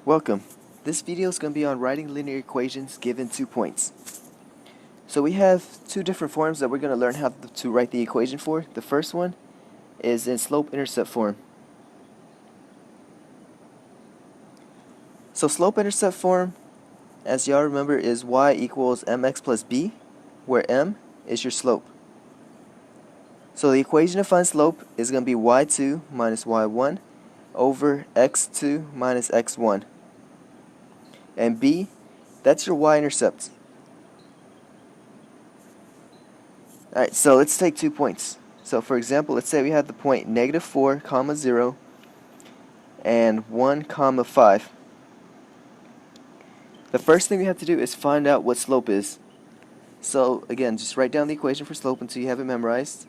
Welcome. This video is going to be on writing linear equations given 2 points. So we have two different forms that we're going to learn how to write the equation for. The first one is in slope-intercept form. So slope-intercept form, as y'all remember, is y equals mx plus b, where m is your slope. So the equation to find slope is going to be y2 minus y1 over x2 minus x1. And b, that's your y-intercept. Alright, so let's take 2 points. So for example, let's say we have the point -4, 0 and 1, 5. The first thing we have to do is find out what slope is. So again, just write down the equation for slope until you have it memorized.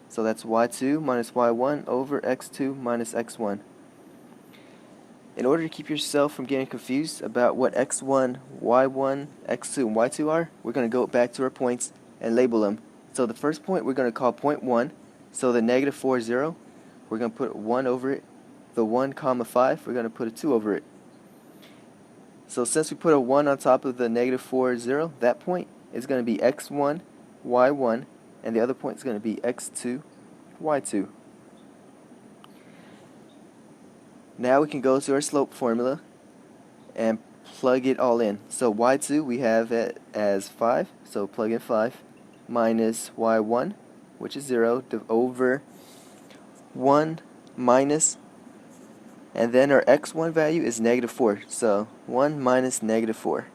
So that's y2 minus y1 over x2 minus x1. In order to keep yourself from getting confused about what x1, y1, x2, and y2 are, we're going to go back to our points and label them. So the first point we're going to call point 1. So the -4 is 0. We're going to put 1 over it. The 1, 5, we're going to put a 2 over it. So since we put a 1 on top of the -4, 0, that point is going to be x1, y1, and the other point is going to be x2, y2. Now we can go to our slope formula and plug it all in. So y2 we have it as 5, so plug in 5, minus y1, which is 0, over 1 minus, and then our x1 value is -4, so 1 minus -4.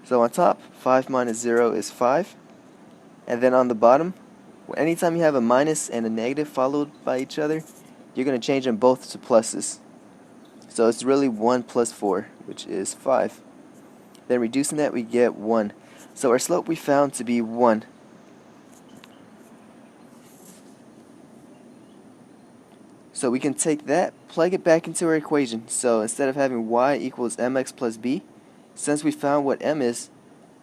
So on top, 5 minus 0 is 5, and then on the bottom, anytime you have a minus and a negative followed by each other, you're going to change them both to pluses. So it's really 1 plus 4, which is 5. Then reducing that, we get 1. So our slope we found to be 1. So we can take that, plug it back into our equation. So instead of having y equals mx plus b, since we found what m is,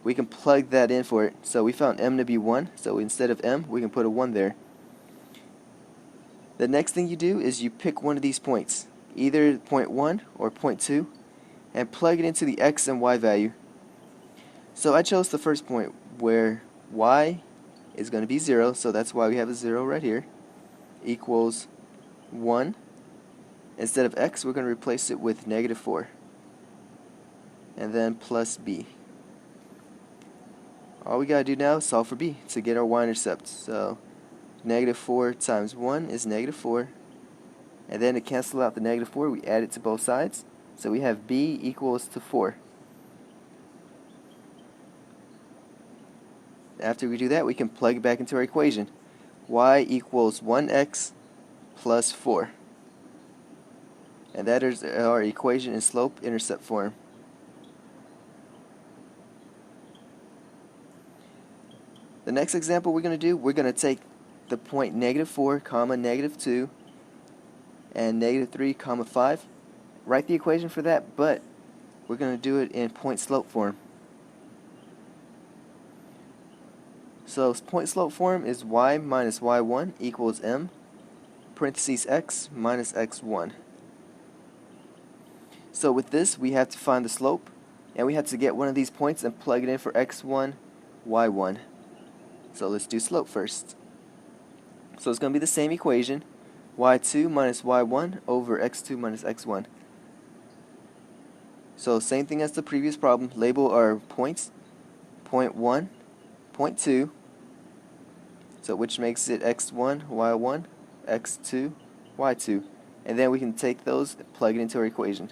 we can plug that in for it. So we found m to be 1, so instead of m, we can put a 1 there. The next thing you do is you pick one of these points, either point 1 or point 2, and plug it into the x and y value. So I chose the first point where y is going to be 0, so that's why we have a 0 right here, equals 1. Instead of x, we're going to replace it with -4, and then plus b. All we got to do now is solve for b to get our y-intercept. So -4 times 1 is -4, and then to cancel out the -4, we add it to both sides. So we have b equals to 4. After we do that, we can plug it back into our equation. Y equals 1x plus 4. And that is our equation in slope-intercept form. The next example we're going to do, we're going to take the point -4, -2, and -3, 5. Write the equation for that, but we're going to do it in point-slope form. So point-slope form is y minus y1 equals m, parentheses x minus x1. So with this, we have to find the slope, and we have to get one of these points and plug it in for x1, y1. So let's do slope first. So it's going to be the same equation, y2 minus y1 over x2 minus x1. So same thing as the previous problem, label our points, point 1, point 2, so which makes it x1, y1, x2, y2. And then we can take those and plug it into our equation.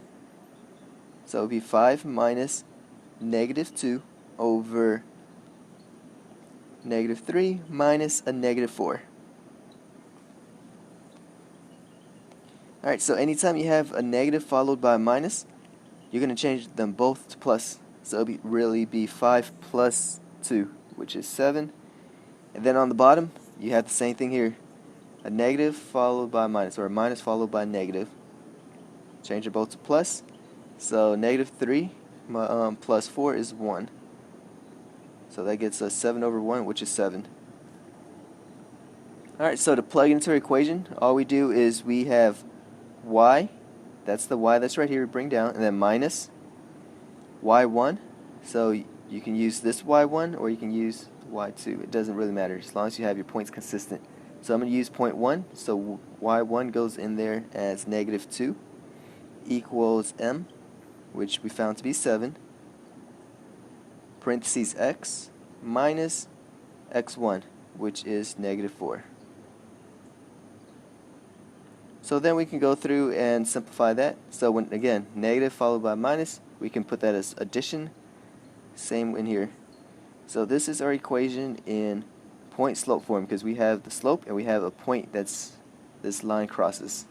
So it would be 5 minus -2 over -3 minus a -4. Alright, so anytime you have a negative followed by a minus, you're going to change them both to plus. So it will really be 5 plus 2, which is 7. And then on the bottom, you have the same thing here. A negative followed by a minus, or a minus followed by a negative. Change it both to plus. So -3 plus 4 is 1. So that gets us 7 over 1, which is 7. Alright, so to plug into our equation, all we do is we have y that's the y that's right here, we bring down, and then minus y1. So you can use this y1 or you can use y2. It doesn't really matter as long as you have your points consistent. So I'm going to use point 1, so y1 goes in there as -2 equals m, which we found to be 7, parentheses x minus x1, which is -4. So then we can go through and simplify that. So when, again, negative followed by minus, we can put that as addition. Same in here. So this is our equation in point slope form because we have the slope and we have a point that's this line crosses.